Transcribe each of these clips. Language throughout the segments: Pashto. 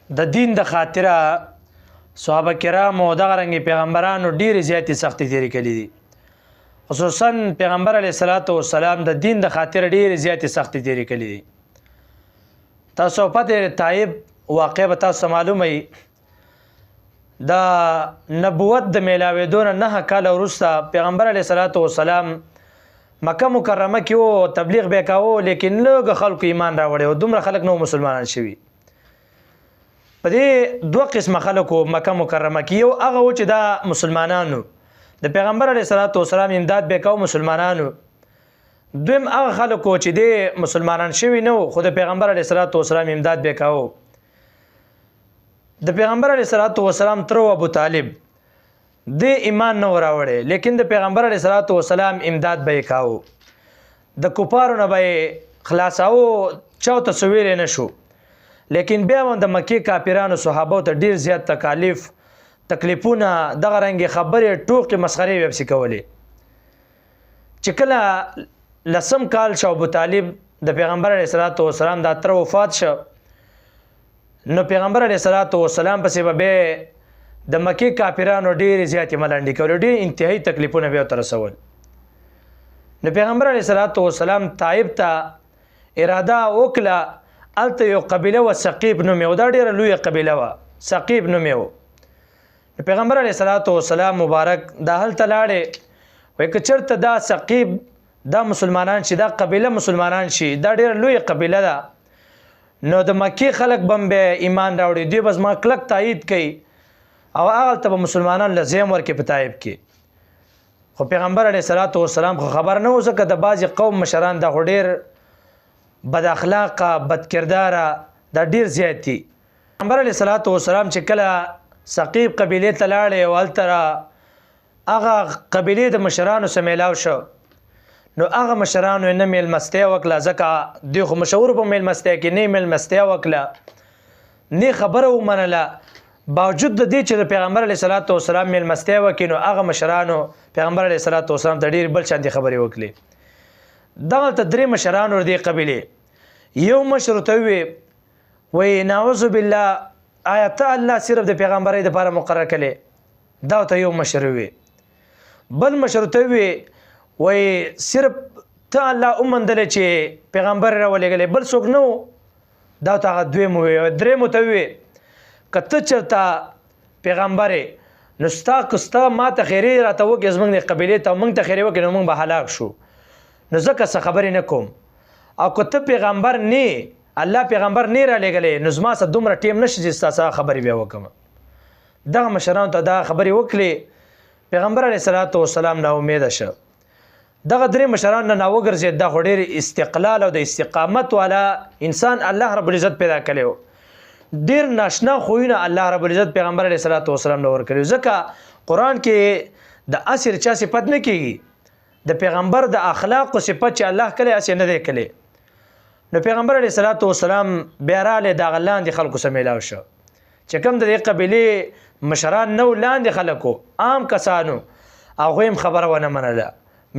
د دین د خاطره صحابه کرام او دغه رنګ پیغمبرانو ډېرې زیاتې سختۍ تېرې کړي دي. خصوصا پیغمبر علیه الصلاۃ والسلام د دین د خاطره ډېرې زیاتې سختۍ تېرې کړي دي. تاسو پته طایب واقع به تاسو معلومه وي، د نبوت د میلاوېدو نه 9 کاله وروسته پیغمبر علیه الصلاۃ والسلام مکه مکرمه کې و، تبلیغ به کاوه، لیکن لږ خلکو ایمان راوړی او دومره خلک نو مسلمانان شوي. په دې 2 قسمه خلکو مکه مکرمه کې، یو هغه و چې دا مسلمانانو د پیغمبر علیه الصلاۃ والسلام امداد به کاوه مسلمانانو، دویم هغه خلکو چې د مسلمانان شوي نه و خو د پیغمبر علیه الصلاۃ والسلام امداد به کاوه. د پیغمبر علیه الصلاۃ والسلام تر ابو طالب د ایمان نه راوړی، لیکن د پیغمبر علیه الصلاۃ والسلام امداد به یې کاوه، د کفارو نه به یې خلاصاوه، چاته سویلی نه شو. لیکن بیا هم د مکې کافرانو صحابو ته ډېر زیات تکلیفونه دغه رنګې خبرې ټوکې مسخرې به پسې کولې. چې کله 10 کال شو ابو طالب د پیغمبر علیه الصلاۃ والسلام دا تر وفات شو، نو پیغمبر علیه الصلاۃ والسلام پسې به د مکې کافرانو ډېرې زیاتې ملنډې کولې، ډېر انتهایي تکلیفونه به ورته رسول. نو پیغمبر علیه الصلاۃ والسلام طایب ته اراده وکړه، هلته یو قبیله وه ثقیف نومې و، دا ډېره لویه قبیله وه، ثقیف نومې و. نو پیغمبر علیه الصلاۃ والسلام مبارک دا هلته لاړې، وایي که چېرته دا ثقیف دا مسلمانان شي، دا قبیله مسلمانان شي، دا ډېره لویه قبیله ده، نو د مکې خلک به هم ایمان راوړي، دوی به زما کلک تایید کوي او هغلته به مسلمانان له ځای هم ورکړي په طایب کې. خو پیغمبر علیه الصلاۃ والسلام خو خبر نه و، ځکه د بعضې قوم مشران دا خو ډېر بد اخلاقه بد کرداره دا ډېر زیات دي. پیغمبر علیه الصلاۃ والسلام چې کله ثقیف قبیلې ته لاړې او هلته هغه قبیلې د مشرانو سره میلاو شو، نو هغه مشرانو یې نه میلمستیا وکړه، ځکه دوی خو مشهور په میلمستیا کې نه میلمستیا وکړه، نه خبره ومنله. باوجود د دې چې د پیغمبر علیه الصلاۃ والسلام میلمستیا وکړي، نو هغه مشرانو پیغمبر علیه الصلاۃ والسلام ته ډېرې بل شانتې خبرې وکړې. دغلته 3 مشرانو د دې قبیلې، یو مشر ته ووایي وایي نعوذ بالله، آیا ته الله صرف د پیغمبرۍ دپاره مقرر کړې؟ دا ورته یو مشر ووایي. بل مشر ته ووایي وایي صرف ته الله ومندلی چې پیغمبر یې راولېږلی، بل څوک نه و. دا ورته هغه دویم ووایي. درېیمو ته ووایي که ته چېرته پیغمبر یې، نو که ستا ما ته خیرې راته وکړې زموږ د قبیلې ته، موږ ته خیرې وکړې، نو موږ به هلاک شو، نو ځکه څه خبرې نه کوم. او که ته پیغمبر نه، الله پیغمبر نه رالیږلی، نو زما سره دومره ټیم نشته چې ستا سره خبرې بیا وکړم. دغه مشرانو ته دا خبرې وکړې، پیغمبر علیه الصلاۃ والسلام ناامیده شو. دغه 3 مشران نه راوګرځېد. دا خو ډېر استقلال او د استقامت والا انسان الله رب العزت پیدا کړی و، ډېر ناشنا خویونه الله رب العزت پیغمبر علیه الصلاۃ والسلام له ورکړي، ځکه قرآن کې د اصل چا صفت نه کېږي، د پیغمبر د اخلاقو صفت چې الله کړی هسې نه دی کړی. نو پیغمبر علیه الصلاۃ والسلام بیا راغلی، د هغه لاندې خلکو سره میلاو شو چې کوم د دې قبیلې مشران نه و، لاندې خلکو عام کسانو، هغوی هم خبره ونه منله،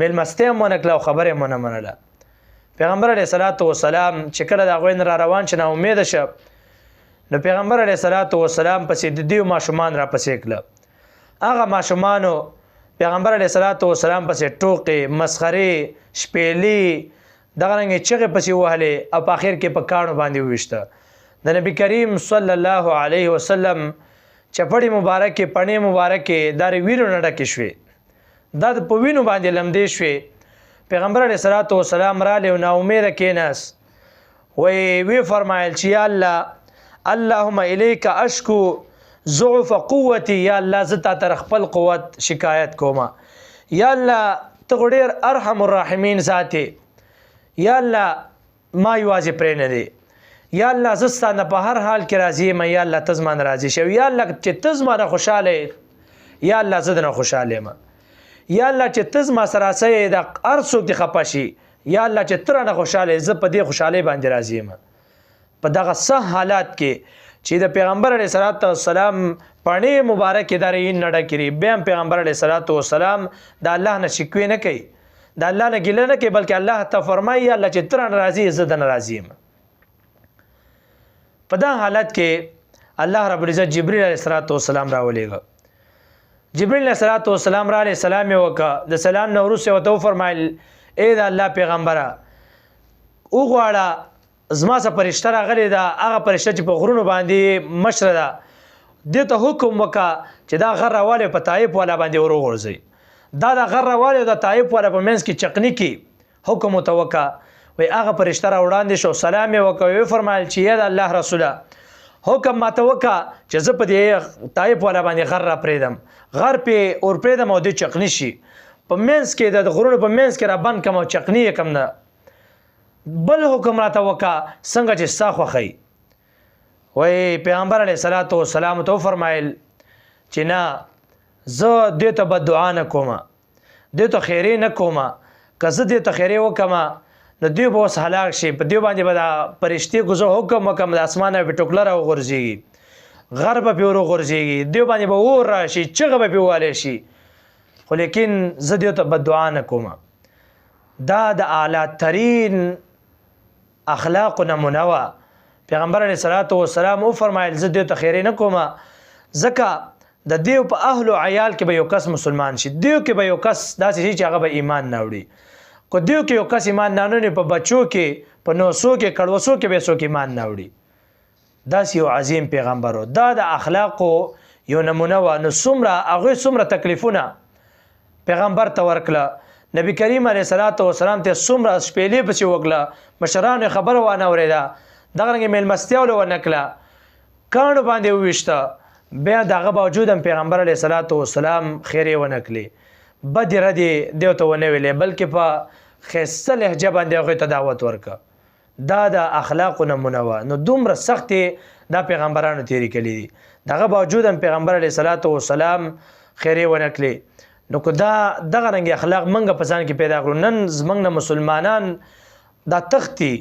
میلمستیا هم ونه کړله او خبره هم ونه منله. پیغمبر علیه الصلاۃ والسلام چې کله د هغوی نه را روان شو ناامیده شو، نو پیغمبر علیه الصلاۃ والسلام پسې د دوی ماشومان را پسې کړه. هغه ماشومانو پیغمبر علیه الصلاۃ والسلام پسې ټوکې مسخرې شپېلې دغه رنګې چغې پسې وهلې او په اخر کې په کاڼو باندې وویشته. د نبي کریم صلی الله علیه وسلم چپړې مبارکې پڼې مبارکې دا وینو نه ډکې شوې، دا په وینو باندې لمدې شوې. پیغمبر علیه الصلاۃ والسلام رالی او ناامیده کېناست، وی فرمایل چې یا الله اللهم الیک اشکو ضعف قوتي، یا الله زه تا تر خپل قوت شکایت کومه، یا الله ته خو ډېر ارحم الراحمین ذات یې، یا الله ما یوازې پرې نه دی، یا الله زه ستا نه په هر حال کې راضي یم، یا الله ته زما نه راضي شه، یا الله چې ته زما نه خوشحاله یې، یا الله زه درنه خوشحاله یم، یا الله چې ته زما سره راسه یې د هر څوک دې خفه شي، یا الله چې ته رانه خوشحاله یې، زه په دې خوشحالۍ باندې راضي یم. په دغه سخت حالات کې چې د پیغمبر علیه الصلاۃ والسلام پڼې مبارکې دا یې نه ډکې، بیا هم پیغمبر علیه الصلاۃ والسلام د الله نه شکوې نه کوي، د الله نه ګیله نه کوي، بلکې الله ته فرمایي الله چې ته رانه راضي یې، زه درنه راضي یم. په دا حالت کې الله رب العزت جبريل علیه السلام راولېږه. جبريل علیه السلام را علیه السلام یې وکړه. د سلام نه وروسته ورته وفرمایل ای د الله پیغمبره وغواړه زما څه فرشته راغلې ده، هغه فرشته چې په غرونو باندې مشره ده دې ته حکم وکړه چې دا غر راوالی په طایف والا باندې ور وغورځوي. دا د غر راوالی د طایف والا په منځ کې چقني کې حکم ورته وکړه. وایي هغه فرشته را وړاندې شو، سلام یې وکړ، وفرمایل چې یا د الله رسوله حکم ماته وکړه چې زه په دې طایف والا باندې غر را پرېږدم، غر پې ور پرېږدم او دې چقني شي، په منځ کې د غرونو په منځ کې را بند کړم او چقني یې کړم نه. بل حکم راته وکړه څنګه چې ستا خوښوي. وایي پیغمبر علیه السلام ته وفرمایل چې نه زه دې ته بددعا نه کومه، دې ته خیرې نه کومه، که زه دې ته خیرې وکړم نو دوی به اوس هلاک شي، په دوی باندې به دا فرشتې که زه حکم وکړم د اسمانه به ټوکله را وغورځېږي، غر به پرې ور وغورځېږي، دوی باندې به اور راشي، چغه به پرې ووالی شي، خو لیکن زه دې ته بددعا نه کومه. دا د اعلی ترین اخلاقو نمونه وه. پیغمبر علیه السلام وفرمایل زه دې ته خیرې نه کومه، ځکه د دیو په اهل و عیال کې به یو کس مسلمان شي، دیو کې به یو کس داسې شي چې هغه به ایمان نه وړي. که دیو کې یو کس ایمان نه وړي په بچو کې په نوسو کې کړوسو کې به څوک ایمان نه وړي. داسې یو عظیم پیغمبر و. دا د اخلاقو یو نمونه وه. نو هغوی څومره تکلیفونه پیغمبر ته ورکړه، نبی کریم علیه السلام ته څومره شپېلې پسې وکړه، مشرانو خبره وانه اورېده، دغرنګې میلمستیا ونه کړه، کاڼو باندې وویشته، بیا د هغه باوجود هم پیغمبر علیه السلام خیرې ونه کړې، بدې ردې دیو ته ونه ویلې، بلکې په ښایسته لهجه باندې هغوی ته دعوت ورکړه. دا د اخلاقو نمونه وه. نو دومره سختې دا پیغمبرانو تېرې کړي دي، د هغه باوجود هم پیغمبر علیه السلام خیرې ونه کړې. نو که دغه رنګې اخلاق موږ په ځان کې پیدا کړو، نن زموږ نه مسلمانان دا تښتي،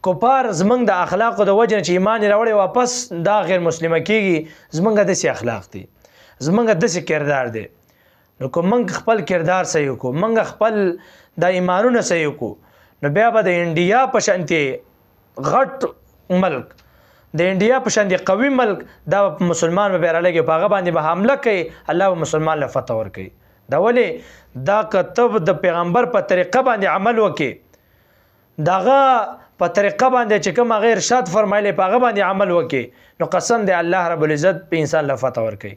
کفار زمونږ د اخلاقو د وجه نه چې ایمان یې راوړی واپس دا غیر مسلمه کېږي. زمونږ داسې اخلاق دي، زمونږ داسې کردار دی. نو که موږ خپل کردار صحیح وکړو، موږ خپل د ایمانونه صحیح وکړو، نو بیا به د انډیا په شانتې غټ ملک، د انډیا په شانتې قوي ملک دا مسلمان به بیا رالګي، په هغه باندې به حمله کوي، الله به مسلمان له فتح ورکوي. دا ولې؟ دا که ته د پیغمبر په طریقه باندې عمل وکړې، دغه په طریقه باندې چې کوم هغه ارشاد فرمایلی په هغه باندې عمل وکړي، نو قسم دی الله رب العزت په انسان له فتح ورکوي.